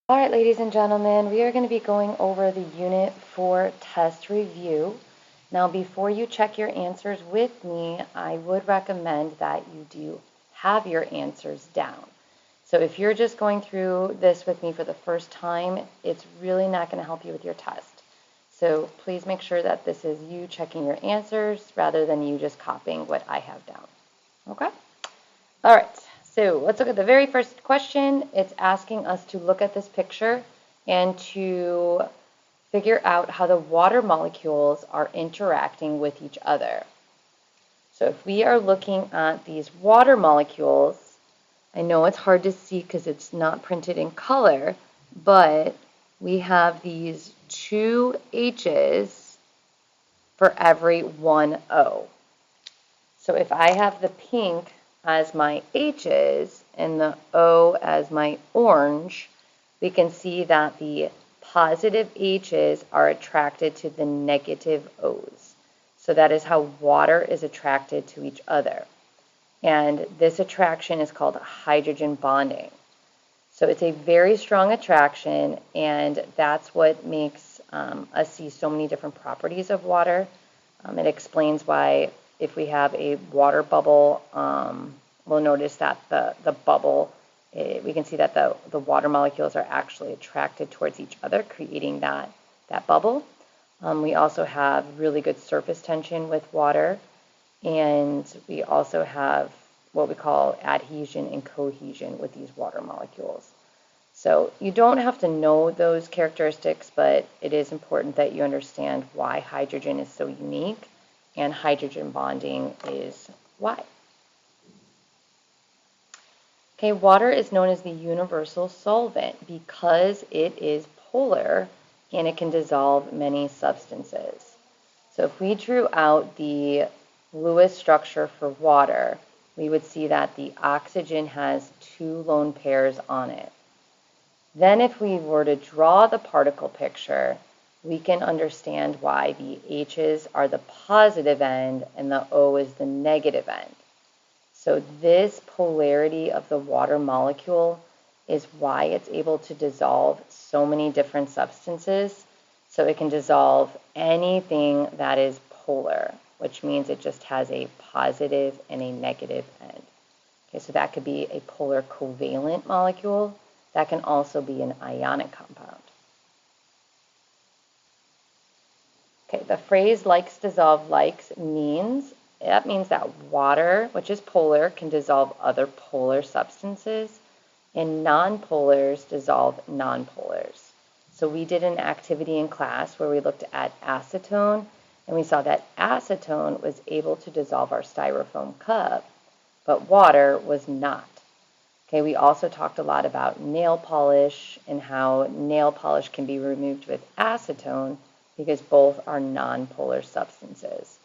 All right, ladies and gentlemen, we are going to be going over the Unit 4 test review. Now, before you check your answers with me, I would recommend that you do have your answers down. So if you're just going through this with me for the first time, it's really not going to help you with your test. So please make sure that this is you checking your answers rather than you just copying what I have down. Okay? All right. So let's look at the very first question. It's asking us to look at this picture and to figure out how the water molecules are interacting with each other. So if we are looking at these water molecules, I know it's hard to see because it's not printed in color, but we have these two H's for every one O. So if I have the pink as my H's and the O as my orange, we can see that the positive H's are attracted to the negative O's. So that is how water is attracted to each other. And this attraction is called hydrogen bonding. So it's a very strong attraction, and that's what makes us see so many different properties of water. It explains why if we have a water bubble, we'll notice that the bubble, we can see that the water molecules are actually attracted towards each other, creating that bubble. We also have really good surface tension with water, and we also have what we call adhesion and cohesion with these water molecules. So you don't have to know those characteristics, but it is important that you understand why hydrogen is so unique and hydrogen bonding is why. Okay, water is known as the universal solvent because it is polar and it can dissolve many substances. So if we drew out the Lewis structure for water, we would see that the oxygen has two lone pairs on it. Then if we were to draw the particle picture, we can understand why the H's are the positive end and the O is the negative end. So this polarity of the water molecule is why it's able to dissolve so many different substances. So it can dissolve anything that is polar, which means it just has a positive and a negative end. Okay, so that could be a polar covalent molecule. That can also be an ionic compound. Okay, the phrase likes dissolve likes means that water, which is polar, can dissolve other polar substances, and nonpolars dissolve nonpolars. So we did an activity in class where we looked at acetone, and we saw that acetone was able to dissolve our styrofoam cup, but water was not. Okay, we also talked a lot about nail polish and how nail polish can be removed with acetone because both are nonpolar substances.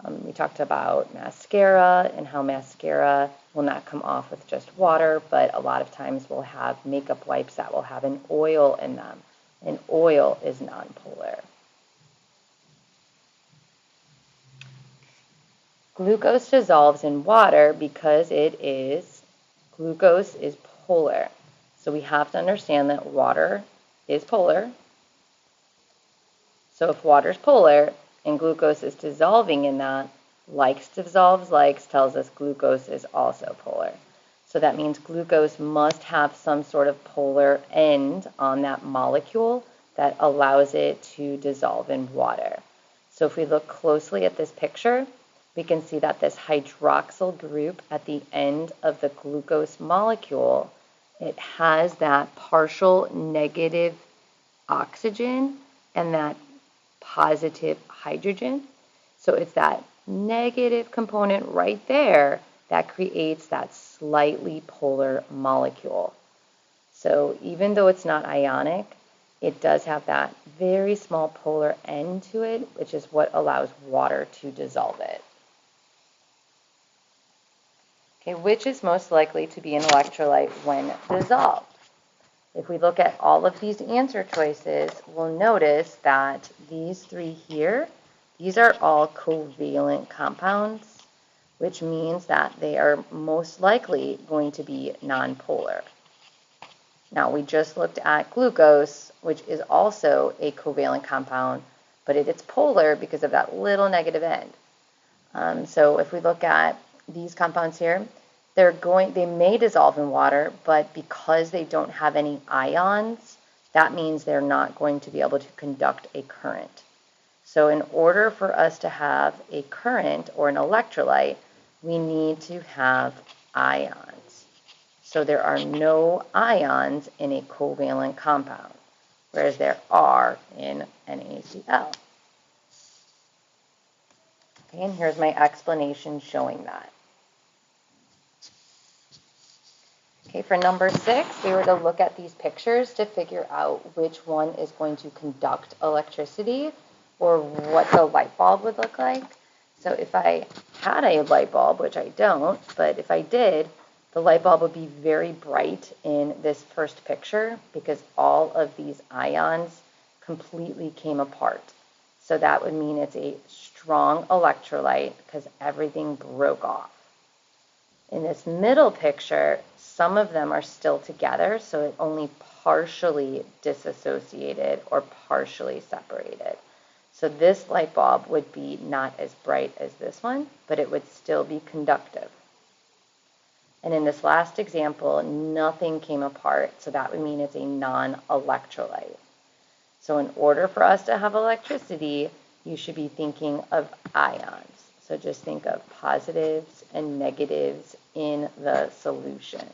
We talked about mascara and how mascara will not come off with just water, but a lot of times we'll have makeup wipes that will have an oil in them, and oil is nonpolar. Glucose dissolves in water because glucose is polar. So we have to understand that water is polar. So if water is polar and glucose is dissolving in that, likes dissolves likes tells us glucose is also polar. So that means glucose must have some sort of polar end on that molecule that allows it to dissolve in water. So if we look closely at this picture, we can see that this hydroxyl group at the end of the glucose molecule, it has that partial negative oxygen and that positive hydrogen. So it's that negative component right there that creates that slightly polar molecule. So even though it's not ionic, it does have that very small polar end to it, which is what allows water to dissolve it. Okay, which is most likely to be an electrolyte when dissolved? If we look at all of these answer choices, we'll notice that these three here, these are all covalent compounds, which means that they are most likely going to be nonpolar. Now, we just looked at glucose, which is also a covalent compound, but it's polar because of that little negative end. So if we look at these compounds here, they may dissolve in water, but because they don't have any ions, that means they're not going to be able to conduct a current. So in order for us to have a current or an electrolyte, we need to have ions. So there are no ions in a covalent compound, whereas there are in NaCl. Okay, and here's my explanation showing that. Okay, for number 6, we were to look at these pictures to figure out which one is going to conduct electricity or what the light bulb would look like. So if I had a light bulb, which I don't, but if I did, the light bulb would be very bright in this first picture because all of these ions completely came apart. So that would mean it's a strong electrolyte because everything broke off. In this middle picture, some of them are still together, so it only partially disassociated or partially separated. So this light bulb would be not as bright as this one, but it would still be conductive. And in this last example, nothing came apart, so that would mean it's a non-electrolyte. So in order for us to have electricity, you should be thinking of ions. So just think of positives and negatives in the solution.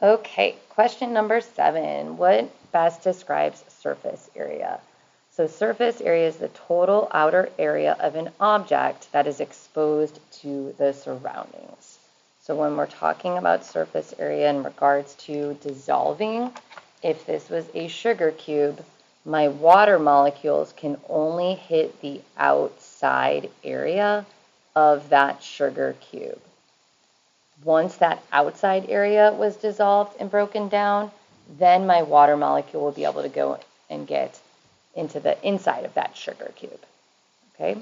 Okay, question number 7. What best describes surface area? So surface area is the total outer area of an object that is exposed to the surroundings. So when we're talking about surface area in regards to dissolving, if this was a sugar cube, my water molecules can only hit the outside area of that sugar cube. Once that outside area was dissolved and broken down, then my water molecule will be able to go and get into the inside of that sugar cube. Okay?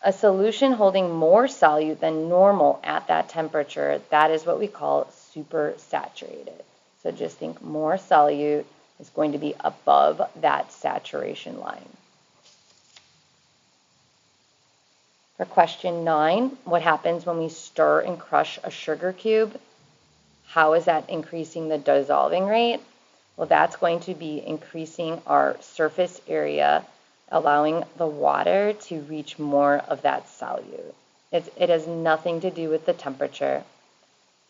A solution holding more solute than normal at that temperature, that is what we call supersaturated. So just think more solute is going to be above that saturation line. For question 9, what happens when we stir and crush a sugar cube? How is that increasing the dissolving rate? Well, that's going to be increasing our surface area, allowing the water to reach more of that solute. It has nothing to do with the temperature.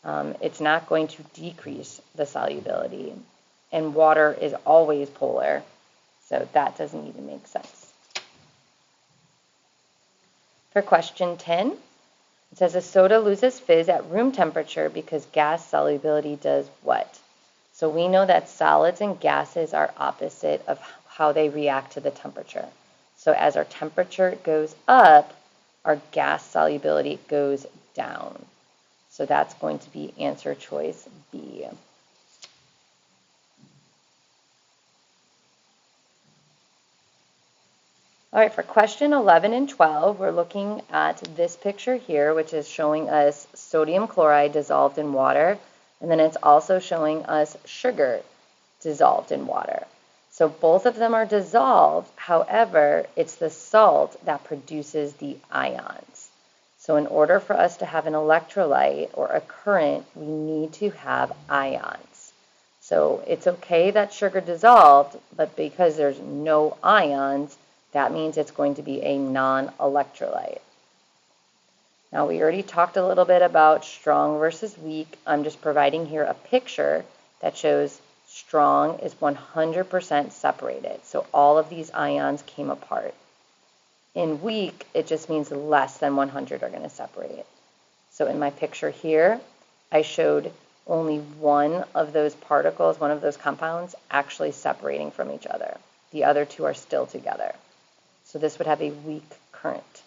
It's not going to decrease the solubility. And water is always polar, so that doesn't even make sense. For question 10, it says a soda loses fizz at room temperature because gas solubility does what? So we know that solids and gases are opposite of how they react to the temperature. So as our temperature goes up, our gas solubility goes down. So that's going to be answer choice B. All right, for question 11 and 12, we're looking at this picture here, which is showing us sodium chloride dissolved in water, and then it's also showing us sugar dissolved in water. So both of them are dissolved, however, it's the salt that produces the ions. So in order for us to have an electrolyte or a current, we need to have ions. So it's okay that sugar dissolved, but because there's no ions, that means it's going to be a non-electrolyte. Now, we already talked a little bit about strong versus weak. I'm just providing here a picture that shows strong is 100% separated. So all of these ions came apart. In weak, it just means less than 100 are going to separate. So in my picture here, I showed only one of those particles, one of those compounds, actually separating from each other. The other two are still together. So this would have a weak current.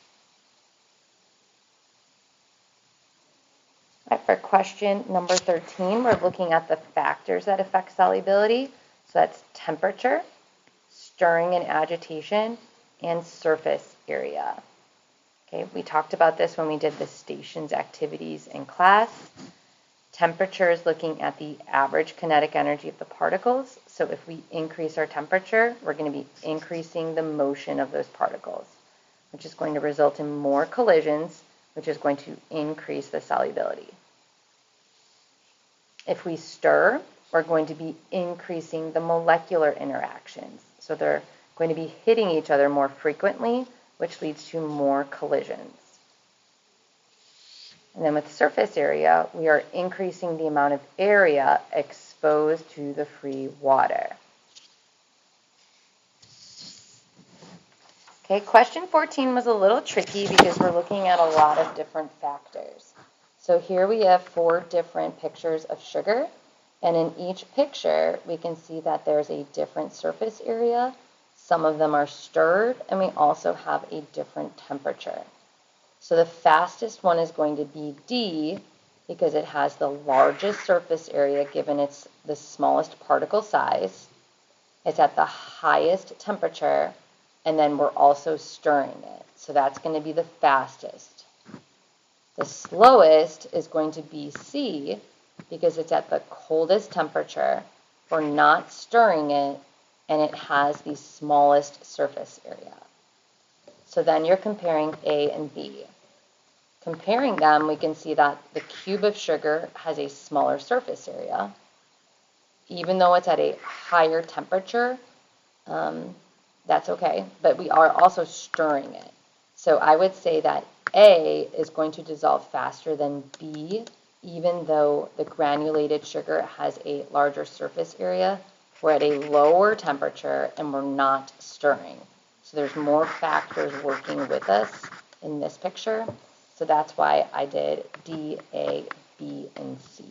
All right, for question number 13, we're looking at the factors that affect solubility. So that's temperature, stirring and agitation, and surface area. Okay, we talked about this when we did the stations activities in class. Temperature is looking at the average kinetic energy of the particles. So if we increase our temperature, we're going to be increasing the motion of those particles, which is going to result in more collisions, which is going to increase the solubility. If we stir, we're going to be increasing the molecular interactions. So they're going to be hitting each other more frequently, which leads to more collisions. And then with surface area, we are increasing the amount of area exposed to the free water. Okay, question 14 was a little tricky because we're looking at a lot of different factors. So here we have 4 different pictures of sugar, and in each picture we can see that there's a different surface area. Some of them are stirred, and we also have a different temperature. So the fastest one is going to be D because it has the largest surface area given it's the smallest particle size. It's at the highest temperature, and then we're also stirring it. So that's going to be the fastest. The slowest is going to be C because it's at the coldest temperature. We're not stirring it, and it has the smallest surface area. So then you're comparing A and B. Comparing them, we can see that the cube of sugar has a smaller surface area. Even though it's at a higher temperature, that's okay, but we are also stirring it. So I would say that A is going to dissolve faster than B, even though the granulated sugar has a larger surface area. We're at a lower temperature and we're not stirring. So there's more factors working with us in this picture. So that's why I did D, A, B, and C.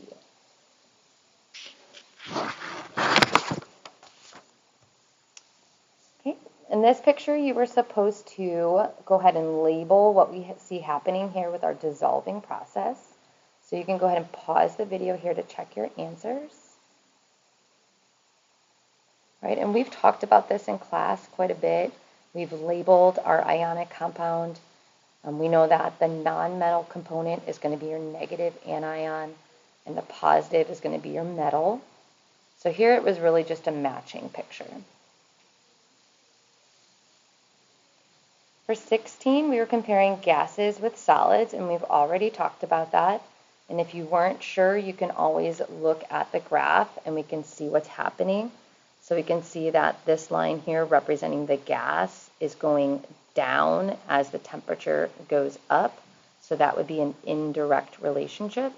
Okay, in this picture you were supposed to go ahead and label what we see happening here with our dissolving process. So you can go ahead and pause the video here to check your answers. Right, and we've talked about this in class quite a bit. We've labeled our ionic compound. We know that the non-metal component is going to be your negative anion, and the positive is going to be your metal. So here it was really just a matching picture. For 16, we were comparing gases with solids, and we've already talked about that. And if you weren't sure, you can always look at the graph and we can see what's happening. So we can see that this line here representing the gas is going down as the temperature goes up. So that would be an indirect relationship.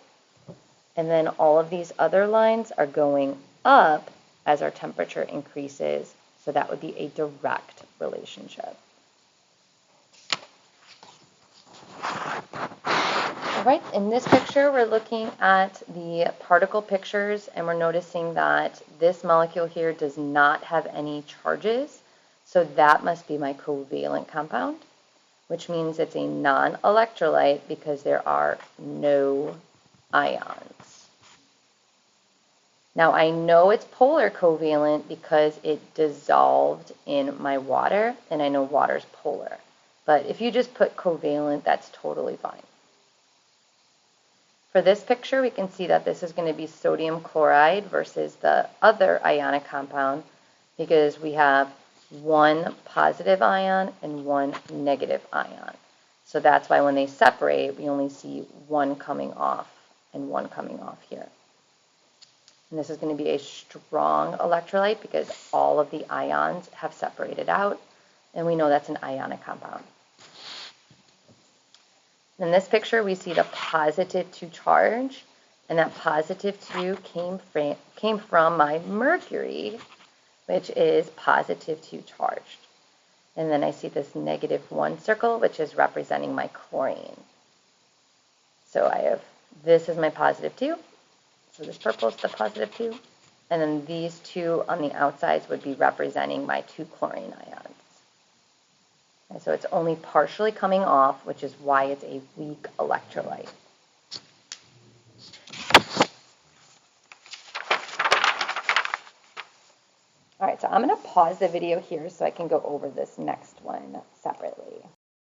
And then all of these other lines are going up as our temperature increases. So that would be a direct relationship. All right, in this picture, we're looking at the particle pictures, and we're noticing that this molecule here does not have any charges. So that must be my covalent compound, which means it's a non-electrolyte because there are no ions. Now, I know it's polar covalent because it dissolved in my water, and I know water's polar. But if you just put covalent, that's totally fine. For this picture, we can see that this is going to be sodium chloride versus the other ionic compound because we have one positive ion and one negative ion. So that's why when they separate, we only see one coming off and one coming off here. And this is going to be a strong electrolyte because all of the ions have separated out, and we know that's an ionic compound. In this picture, we see the positive 2 charge, and that positive 2 came from my mercury, which is positive 2 charged. And then I see this negative 1 circle, which is representing my chlorine. So I have, this is my positive 2. So this purple is the positive 2. And then these 2 on the outsides would be representing my 2 chlorine ions. And so it's only partially coming off, which is why it's a weak electrolyte. All right, so I'm going to pause pause the video here so I can go over this next one.